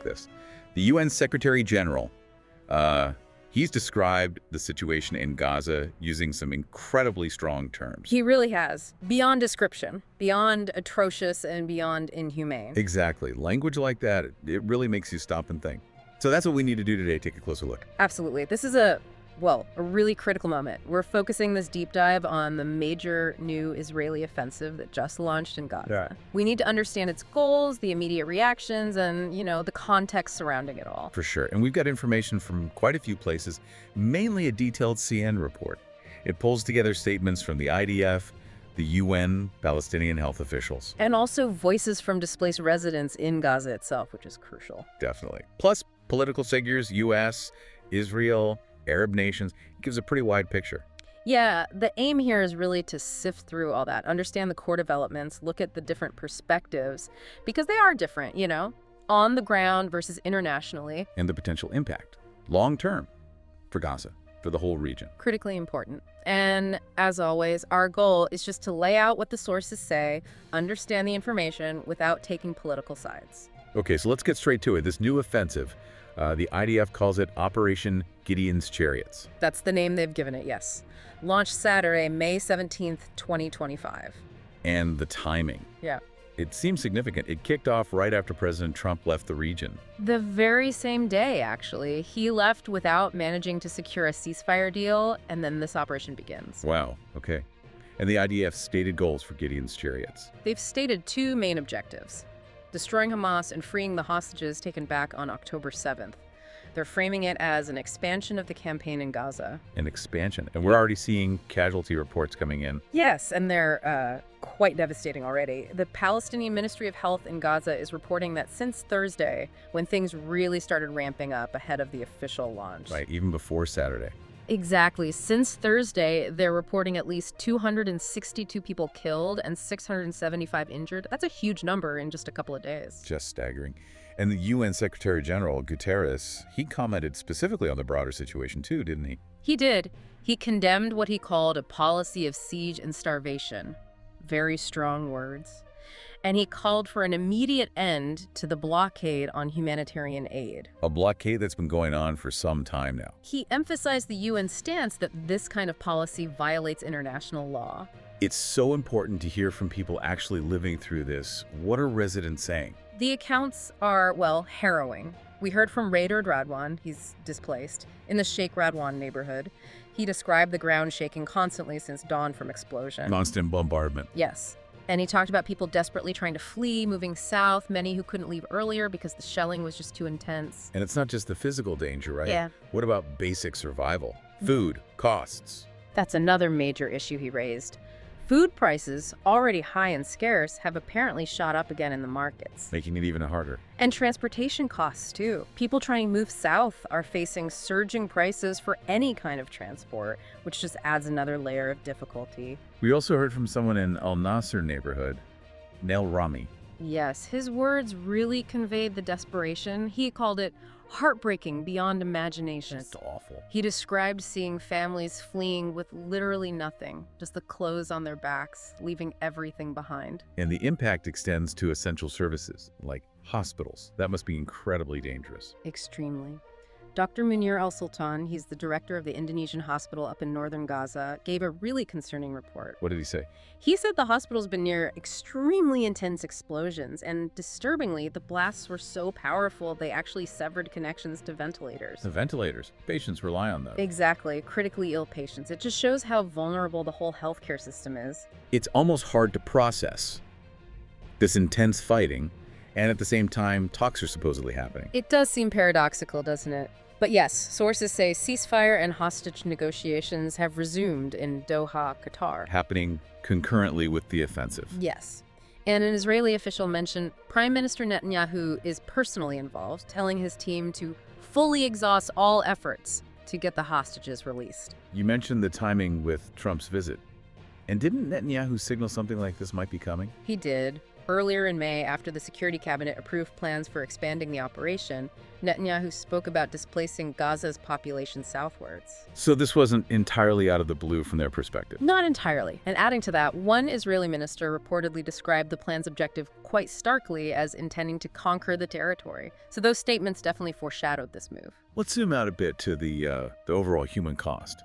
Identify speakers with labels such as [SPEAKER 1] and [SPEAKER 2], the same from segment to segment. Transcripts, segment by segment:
[SPEAKER 1] this. The UN Secretary General, he's described the situation in Gaza using some incredibly strong terms.
[SPEAKER 2] He really has. Beyond description, beyond atrocious, and beyond inhumane.
[SPEAKER 1] Exactly. Language like that, it really makes you stop and think. So that's what we need to do today, take a closer look.
[SPEAKER 2] Absolutely. This is a really critical moment. We're focusing this deep dive on the major new Israeli offensive that just launched in Gaza.
[SPEAKER 1] Yeah.
[SPEAKER 2] We need to understand its goals, the immediate reactions, and, the context surrounding it all.
[SPEAKER 1] For sure. And we've got information from quite a few places, mainly a detailed CNN report. It pulls together statements from the IDF, the UN, Palestinian health officials.
[SPEAKER 2] And also voices from displaced residents in Gaza itself, which is crucial.
[SPEAKER 1] Definitely. Plus political figures, U.S., Israel, Arab nations. It gives a pretty wide picture.
[SPEAKER 2] Yeah, the aim here is really to sift through all that, understand the core developments, look at the different perspectives, because they are different, on the ground versus internationally.
[SPEAKER 1] And the potential impact, long term, for Gaza, for the whole region.
[SPEAKER 2] Critically important. And as always, our goal is just to lay out what the sources say, understand the information without taking political sides.
[SPEAKER 1] Okay, so let's get straight to it. This new offensive, the IDF calls it Operation Gideon's Chariots.
[SPEAKER 2] That's the name they've given it, yes. Launched Saturday, May 17th, 2025.
[SPEAKER 1] And the timing.
[SPEAKER 2] Yeah.
[SPEAKER 1] It seems significant. It kicked off right after President Trump left the region.
[SPEAKER 2] The very same day, actually. He left without managing to secure a ceasefire deal, and then this operation begins.
[SPEAKER 1] Wow, okay. And the IDF's stated goals for Gideon's Chariots.
[SPEAKER 2] They've stated two main objectives: destroying Hamas and freeing the hostages taken back on October 7th. They're framing it as an expansion of the campaign in Gaza.
[SPEAKER 1] An expansion. And we're already seeing casualty reports coming in.
[SPEAKER 2] Yes, and they're quite devastating already. The Palestinian Ministry of Health in Gaza is reporting that since Thursday, when things really started ramping up ahead of the official launch.
[SPEAKER 1] Right, even before Saturday.
[SPEAKER 2] Exactly. Since Thursday, they're reporting at least 262 people killed and 675 injured. That's a huge number in just a couple of days.
[SPEAKER 1] Just staggering. And the UN Secretary General, Guterres, he commented specifically on the broader situation too, didn't he?
[SPEAKER 2] He did. He condemned what he called a policy of siege and starvation. Very strong words. And he called for an immediate end to the blockade on humanitarian aid.
[SPEAKER 1] A blockade that's been going on for some time now.
[SPEAKER 2] He emphasized the UN stance that this kind of policy violates international law.
[SPEAKER 1] It's so important to hear from people actually living through this. What are residents saying?
[SPEAKER 2] The accounts are, harrowing. We heard from Raider Radwan, he's displaced, in the Sheikh Radwan neighborhood. He described the ground shaking constantly since dawn from explosion.
[SPEAKER 1] Constant bombardment.
[SPEAKER 2] Yes. And he talked about people desperately trying to flee, moving south, many who couldn't leave earlier because the shelling was just too intense.
[SPEAKER 1] And it's not just the physical danger, right?
[SPEAKER 2] Yeah.
[SPEAKER 1] What about basic survival? Food, costs.
[SPEAKER 2] That's another major issue he raised. Food prices, already high and scarce, have apparently shot up again in the markets.
[SPEAKER 1] Making it even harder.
[SPEAKER 2] And transportation costs, too. People trying to move south are facing surging prices for any kind of transport, which just adds another layer of difficulty.
[SPEAKER 1] We also heard from someone in Al Nasser neighborhood, Nail Rami.
[SPEAKER 2] Yes, his words really conveyed the desperation. He called it heartbreaking beyond imagination.
[SPEAKER 1] It's awful.
[SPEAKER 2] He described seeing families fleeing with literally nothing, just the clothes on their backs, leaving everything behind.
[SPEAKER 1] And the impact extends to essential services, like hospitals. That must be incredibly dangerous.
[SPEAKER 2] Extremely. Dr. Munir al-Sultan, he's the director of the Indonesian hospital up in northern Gaza, gave a really concerning report.
[SPEAKER 1] What did he say?
[SPEAKER 2] He said the hospital's been near extremely intense explosions, and disturbingly, the blasts were so powerful they actually severed connections to ventilators.
[SPEAKER 1] The ventilators. Patients rely on them.
[SPEAKER 2] Exactly. Critically ill patients. It just shows how vulnerable the whole healthcare system is.
[SPEAKER 1] It's almost hard to process this intense fighting, and at the same time, talks are supposedly happening.
[SPEAKER 2] It does seem paradoxical, doesn't it? But yes, sources say ceasefire and hostage negotiations have resumed in Doha, Qatar.
[SPEAKER 1] Happening concurrently with the offensive.
[SPEAKER 2] Yes. And an Israeli official mentioned Prime Minister Netanyahu is personally involved, telling his team to fully exhaust all efforts to get the hostages released.
[SPEAKER 1] You mentioned the timing with Trump's visit. And didn't Netanyahu signal something like this might be coming?
[SPEAKER 2] He did. Earlier in May, after the Security Cabinet approved plans for expanding the operation, Netanyahu spoke about displacing Gaza's population southwards.
[SPEAKER 1] So this wasn't entirely out of the blue from their perspective.
[SPEAKER 2] Not entirely. And adding to that, one Israeli minister reportedly described the plan's objective quite starkly as intending to conquer the territory. So those statements definitely foreshadowed this move.
[SPEAKER 1] Let's zoom out a bit to the overall human cost.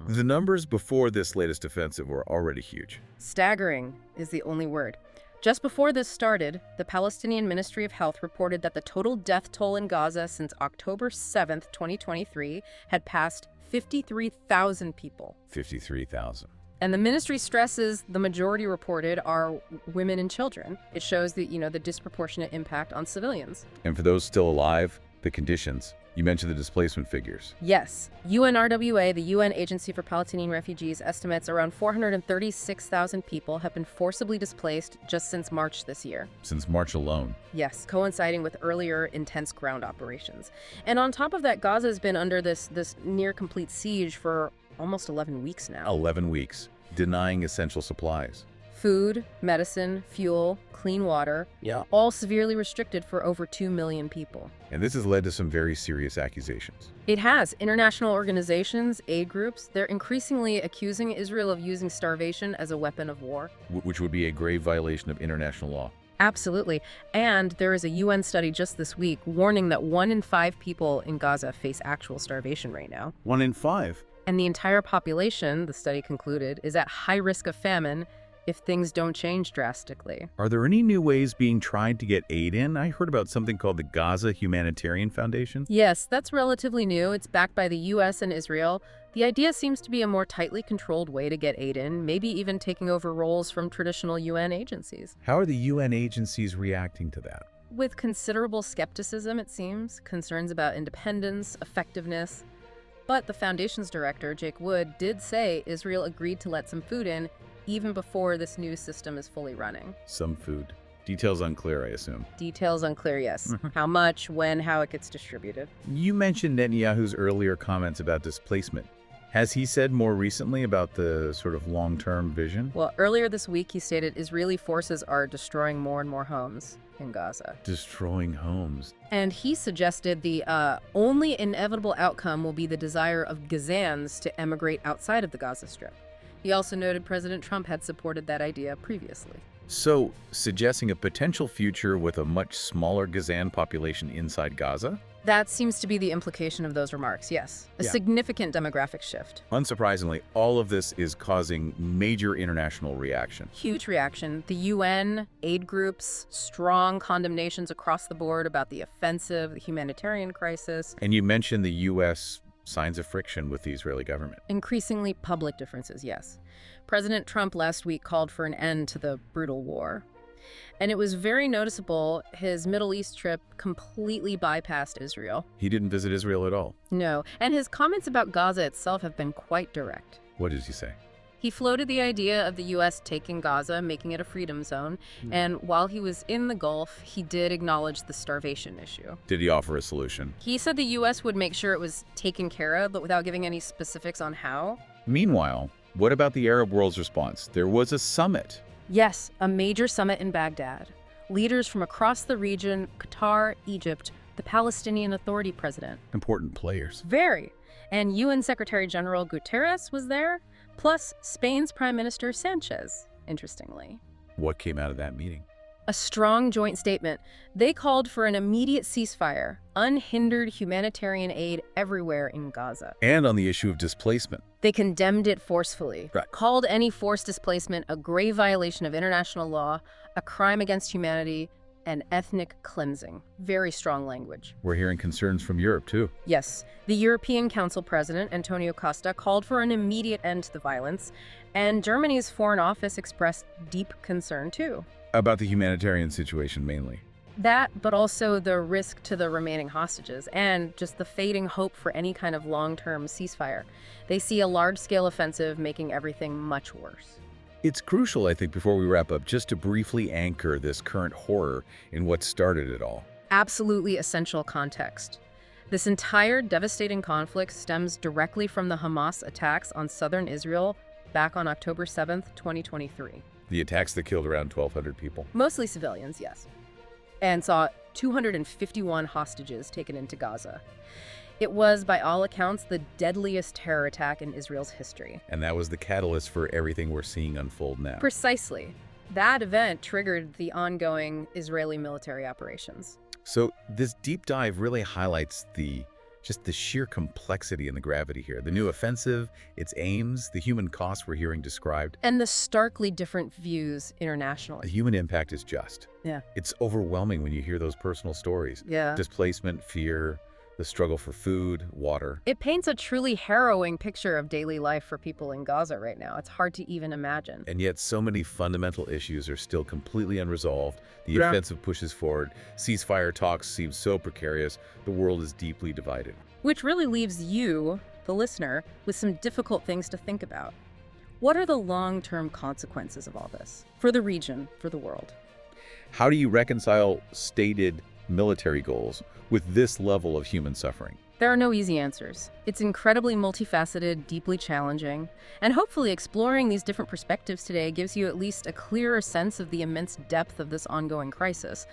[SPEAKER 1] The numbers before this latest offensive were already huge.
[SPEAKER 2] Staggering is the only word. Just before this started, the Palestinian Ministry of Health reported that the total death toll in Gaza since October 7th, 2023, had passed 53,000 people.
[SPEAKER 1] 53,000.
[SPEAKER 2] And the ministry stresses the majority reported are women and children. It shows the, the disproportionate impact on civilians.
[SPEAKER 1] And for those still alive, the conditions. You mentioned the displacement figures.
[SPEAKER 2] Yes. UNRWA, the UN Agency for Palestinian Refugees, estimates around 436,000 people have been forcibly displaced just since March this year.
[SPEAKER 1] Since March alone.
[SPEAKER 2] Yes, coinciding with earlier intense ground operations. And on top of that, Gaza has been under this near-complete siege for almost 11 weeks now.
[SPEAKER 1] 11 weeks, denying essential supplies.
[SPEAKER 2] Food, medicine, fuel, clean water, all severely restricted for over 2 million people.
[SPEAKER 1] And this has led to some very serious accusations.
[SPEAKER 2] It has. International organizations, aid groups, they're increasingly accusing Israel of using starvation as a weapon of war.
[SPEAKER 1] Which would be a grave violation of international law.
[SPEAKER 2] Absolutely. And there is a UN study just this week warning that 1 in 5 people in Gaza face actual starvation right now.
[SPEAKER 1] 1 in 5?
[SPEAKER 2] And the entire population, the study concluded, is at high risk of famine if things don't change drastically.
[SPEAKER 1] Are there any new ways being tried to get aid in? I heard about something called the Gaza Humanitarian Foundation.
[SPEAKER 2] Yes, that's relatively new. It's backed by the US and Israel. The idea seems to be a more tightly controlled way to get aid in, maybe even taking over roles from traditional UN agencies.
[SPEAKER 1] How are the UN agencies reacting to that?
[SPEAKER 2] With considerable skepticism, it seems, concerns about independence, effectiveness. But the foundation's director, Jake Wood, did say Israel agreed to let some food in even before this new system is fully running.
[SPEAKER 1] Some food. Details unclear, I assume.
[SPEAKER 2] Details unclear, yes. How much, when, how it gets distributed.
[SPEAKER 1] You mentioned Netanyahu's earlier comments about displacement. Has he said more recently about the sort of long-term vision?
[SPEAKER 2] Well, earlier this week, he stated Israeli forces are destroying more and more homes in Gaza.
[SPEAKER 1] Destroying homes.
[SPEAKER 2] And he suggested the only inevitable outcome will be the desire of Gazans to emigrate outside of the Gaza Strip. He also noted President Trump had supported that idea previously.
[SPEAKER 1] So, suggesting a potential future with a much smaller Gazan population inside Gaza?
[SPEAKER 2] That seems to be the implication of those remarks, yes. A significant demographic shift.
[SPEAKER 1] Unsurprisingly, all of this is causing major international reaction.
[SPEAKER 2] Huge reaction. The UN, aid groups, strong condemnations across the board about the offensive, the humanitarian crisis.
[SPEAKER 1] And you mentioned the U.S. signs of friction with the Israeli government.
[SPEAKER 2] Increasingly public differences, yes. President Trump last week called for an end to the brutal war. And it was very noticeable his Middle East trip completely bypassed Israel.
[SPEAKER 1] He didn't visit Israel at all.
[SPEAKER 2] No, and his comments about Gaza itself have been quite direct.
[SPEAKER 1] What did he say?
[SPEAKER 2] He floated the idea of the U.S. taking Gaza, making it a freedom zone, and while he was in the Gulf, he did acknowledge the starvation issue.
[SPEAKER 1] Did he offer a solution?
[SPEAKER 2] He said the U.S. would make sure it was taken care of, but without giving any specifics on how.
[SPEAKER 1] Meanwhile, what about the Arab world's response? There was a summit.
[SPEAKER 2] Yes, a major summit in Baghdad. Leaders from across the region, Qatar, Egypt, the Palestinian Authority president.
[SPEAKER 1] Important players.
[SPEAKER 2] Very. And UN Secretary General Guterres was there, plus Spain's Prime Minister Sanchez, interestingly.
[SPEAKER 1] What came out of that meeting?
[SPEAKER 2] A strong joint statement. They called for an immediate ceasefire, unhindered humanitarian aid everywhere in Gaza.
[SPEAKER 1] And on the issue of displacement.
[SPEAKER 2] They condemned it forcefully,
[SPEAKER 1] Right.
[SPEAKER 2] Called any forced displacement a grave violation of international law, a crime against humanity, and ethnic cleansing. Very strong language.
[SPEAKER 1] We're hearing concerns from Europe, too.
[SPEAKER 2] Yes, the European Council President, Antonio Costa, called for an immediate end to the violence, and Germany's Foreign Office expressed deep concern, too.
[SPEAKER 1] About the humanitarian situation, mainly.
[SPEAKER 2] That, but also the risk to the remaining hostages, and just the fading hope for any kind of long-term ceasefire. They see a large-scale offensive making everything much worse.
[SPEAKER 1] It's crucial, I think, before we wrap up, just to briefly anchor this current horror in what started it all.
[SPEAKER 2] Absolutely essential context. This entire devastating conflict stems directly from the Hamas attacks on southern Israel back on October 7th, 2023.
[SPEAKER 1] The attacks that killed around 1,200 people.
[SPEAKER 2] Mostly civilians, yes. And saw 251 hostages taken into Gaza. It was, by all accounts, the deadliest terror attack in Israel's history.
[SPEAKER 1] And that was the catalyst for everything we're seeing unfold now.
[SPEAKER 2] Precisely. That event triggered the ongoing Israeli military operations.
[SPEAKER 1] So this deep dive really highlights just the sheer complexity and the gravity here. The new offensive, its aims, the human costs we're hearing described.
[SPEAKER 2] And the starkly different views
[SPEAKER 1] The
[SPEAKER 2] internationally.
[SPEAKER 1] human impact is just.
[SPEAKER 2] Yeah.
[SPEAKER 1] It's overwhelming when you hear those personal stories.
[SPEAKER 2] Yeah.
[SPEAKER 1] Displacement, fear, the struggle for food, water.
[SPEAKER 2] It paints a truly harrowing picture of daily life for people in Gaza right now. It's hard to even imagine.
[SPEAKER 1] And yet so many fundamental issues are still completely unresolved. The
[SPEAKER 2] Yeah.
[SPEAKER 1] offensive pushes forward. Ceasefire talks seem so precarious. The world is deeply divided.
[SPEAKER 2] Which really leaves you, the listener, with some difficult things to think about. What are the long-term consequences of all this? For the region, for the world?
[SPEAKER 1] How do you reconcile stated military goals with this level of human suffering?
[SPEAKER 2] There are no easy answers. It's incredibly multifaceted, deeply challenging, and hopefully exploring these different perspectives today gives you at least a clearer sense of the immense depth of this ongoing crisis.